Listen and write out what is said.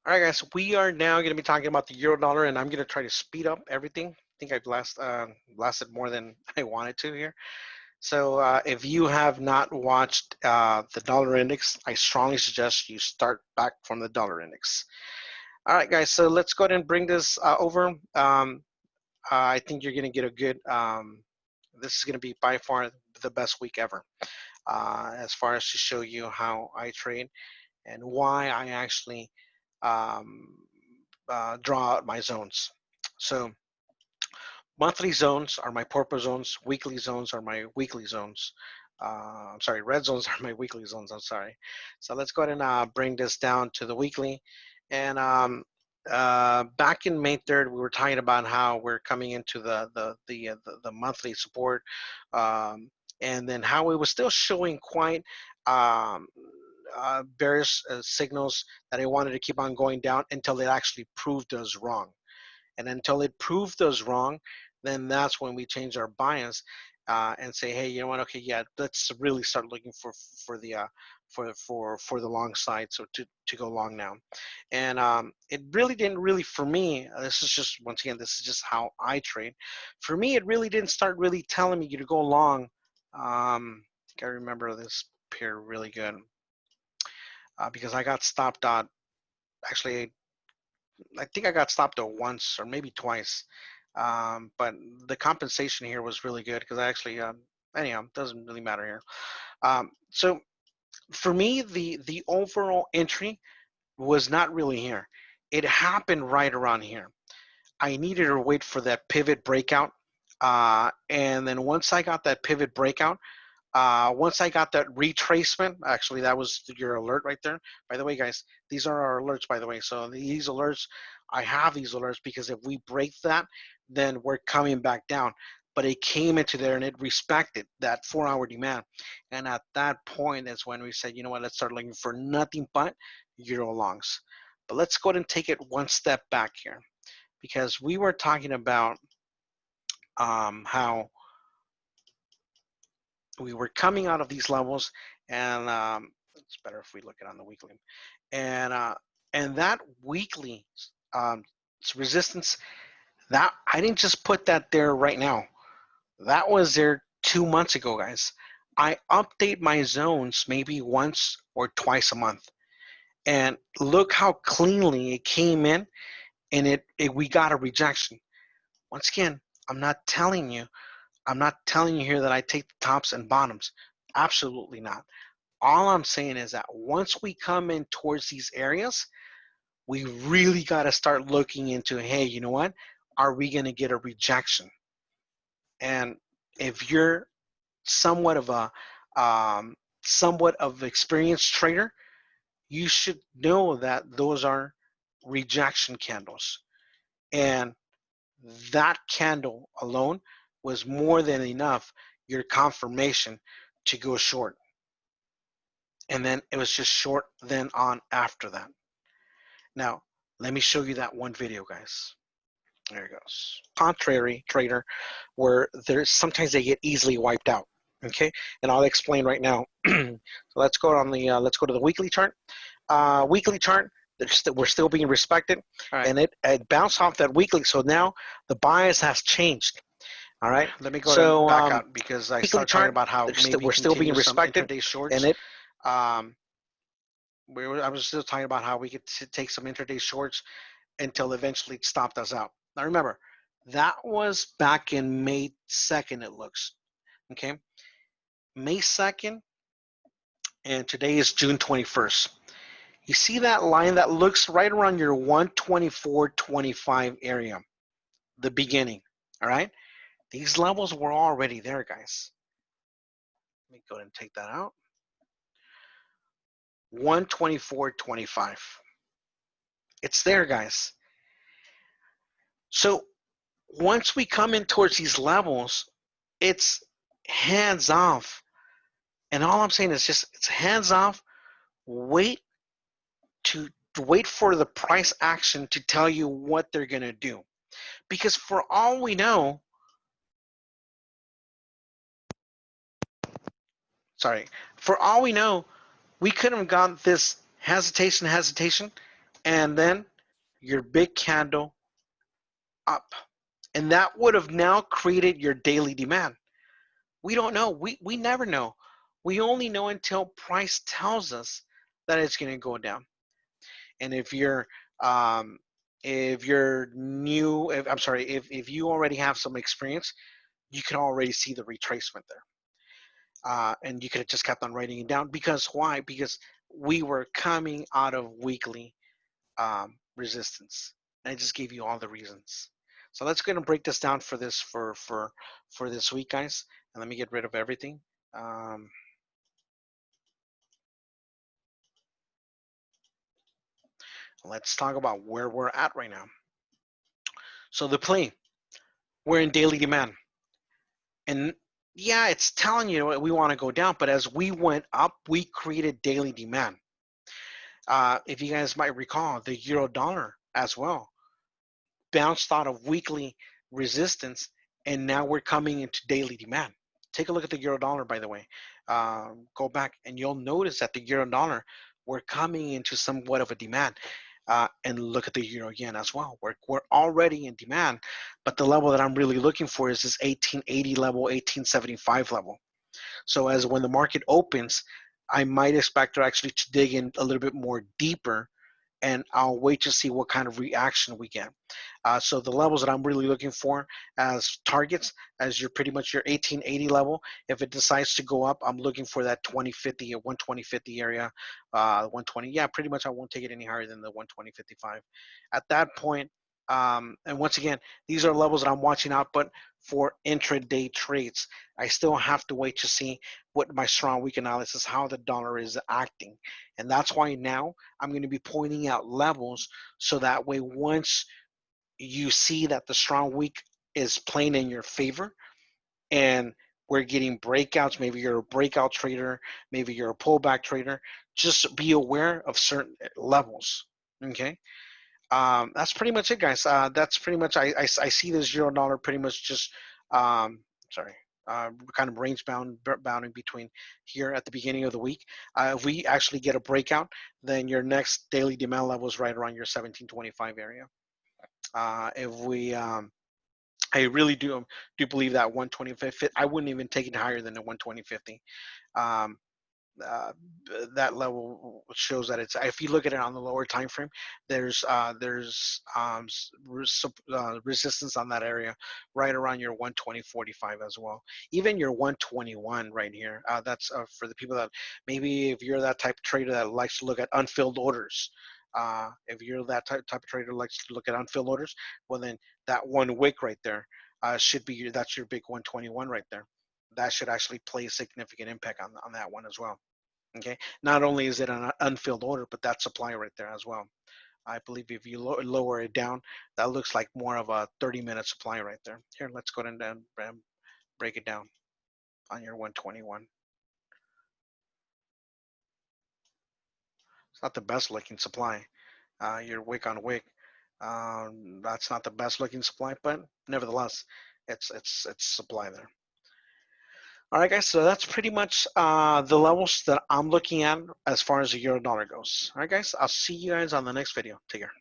All right, guys, we are now going to be talking about the euro dollar, and I'm going to try to speed up everything. I think I've lasted more than I wanted to here. So if you have not watched the dollar index, I strongly suggest you start back from the dollar index. All right, guys, so let's go ahead and bring this over. I think you're going to get a good, this is going to be by far the best week ever as far as to show you how I trade and why I actually um, draw out my zones. So monthly zones are my purple zones. Weekly zones are my weekly zones. I'm sorry, red zones are my weekly zones. I'm sorry. So let's go ahead and bring this down to the weekly. And back in May 3rd, we were talking about how we're coming into the monthly support, and then how it was still showing quite um, various signals that I wanted to keep on going down until it actually proved us wrong. And until it proved us wrong, then that's when we change our bias and say, hey, you know what? Okay, yeah, let's really start looking for the for the long side, so to go long now. And it really didn't really for me. This is just once again, this is just how I trade. For me, it really didn't start really telling me to go long. I think I remember this pair really good because I got stopped at actually I think I got stopped at once or maybe twice. But the compensation here was really good because I actually, anyhow, it doesn't really matter here. So for me, the overall entry was not really here. It happened right around here. I needed to wait for that pivot breakout. And then once I got that pivot breakout, once I got that retracement, actually, that was your alert right there. By the way, guys, these are our alerts, by the way. So these alerts, I have these alerts because if we break that, then we're coming back down. But it came into there and it respected that 4-hour demand. And at that point is when we said, you know what, let's start looking for nothing but euro longs. But let's go ahead and take it one step back here because we were talking about how we were coming out of these levels, and it's better if we look at it on the weekly. And that weekly um, resistance, that I didn't just put that there right now. That was there 2 months ago, guys. I update my zones maybe once or twice a month, and look how cleanly it came in, and we got a rejection. Once again, I'm not telling you I'm not telling you here that I take the tops and bottoms. Absolutely not. All I'm saying is that once we come in towards these areas, we really got to start looking into, hey, you know what? Are we going to get a rejection? And if you're somewhat of a somewhat of experienced trader, you should know that those are rejection candles. And that candle alone was more than enough your confirmation to go short. And then it was just short then on after that. Now, let me show you that one video, guys. There it goes. Contrary trader, where there's sometimes they get easily wiped out. Okay, and I'll explain right now. So let's go on the let's go to the weekly chart. Weekly chart, we're still being respected, right. And it bounced off that weekly. So now the bias has changed. All right, let me go back out because I started talking about how maybe we're still being respected, intraday shorts, and I was still talking about how we could take some intraday shorts until eventually it stopped us out. Now remember, that was back in May 2nd. It looks okay, May 2nd, and today is June 21st. You see that line that looks right around your 124.25 area, the beginning. All right. These levels were already there, guys. Let me go ahead and take that out. 124.25. It's there, guys. So once we come in towards these levels, it's hands off. And all I'm saying is just it's hands off. Wait for the price action to tell you what they're going to do. Because for all we know, for all we know, we could have got this hesitation and then your big candle up. And that would have now created your daily demand. We don't know. We never know. We only know until price tells us that it's going to go down. And um, if you're new, if you already have some experience, you can already see the retracement there. And you could have just kept on writing it down. Because why? Because we were coming out of weekly resistance. And I just gave you all the reasons. So let's go ahead and break this down for this for this week, guys. And let me get rid of everything. Let's talk about where we're at right now. So the play, we're in daily demand. And yeah, it's telling you we want to go down, but as we went up, we created daily demand. If you guys might recall, the euro dollar as well bounced out of weekly resistance, and now we're coming into daily demand. Take a look at the euro dollar, by the way. Go back, and you'll notice that the euro dollar, we're coming into somewhat of a demand. And look at the euro yen as well. We're already in demand, but the level that I'm really looking for is this 1880 level, 1875 level. So as when the market opens, I might expect her actually to dig in a little bit more deeper, and I'll wait to see what kind of reaction we get. So the levels that I'm really looking for as targets, as your pretty much your 1880 level, if it decides to go up, I'm looking for that 2050 or 120.50 area, 120. Yeah, pretty much I won't take it any higher than the 120.55. At that point, and once again, these are levels that I'm watching out, but for intraday trades, I still have to wait to see what my strong week analysis, how the dollar is acting. And that's why now I'm going to be pointing out levels so that way once you see that the strong week is playing in your favor and we're getting breakouts, maybe you're a breakout trader, maybe you're a pullback trader, just be aware of certain levels, okay? That's pretty much it, guys. That's pretty much, I see this euro dollar pretty much just, sorry, kind of range bounding between here at the beginning of the week. If we actually get a breakout, then your next daily demand level is right around your 1725 area. If we, I really do believe that 120.50, I wouldn't even take it higher than the 120.50. Um, uh, that level shows that it's, if you look at it on the lower time frame, there's resistance on that area right around your 120.45 as well, even your 121 right here. That's for the people that maybe, if you're that type of trader that likes to look at unfilled orders, if you're that type of trader that likes to look at unfilled orders, well then that 1 wick right there should be that's your big 121 right there. That should actually play a significant impact on that one as well. Okay, not only is it an unfilled order, but that supply right there as well. I believe if you lower it down, that looks like more of a 30-minute supply right there. Here, let's go ahead and break it down on your 121. It's not the best looking supply. Your wick on wick, that's not the best looking supply, but nevertheless, it's supply there. All right, guys, so that's pretty much the levels that I'm looking at as far as the euro dollar goes. All right, guys, I'll see you guys on the next video. Take care.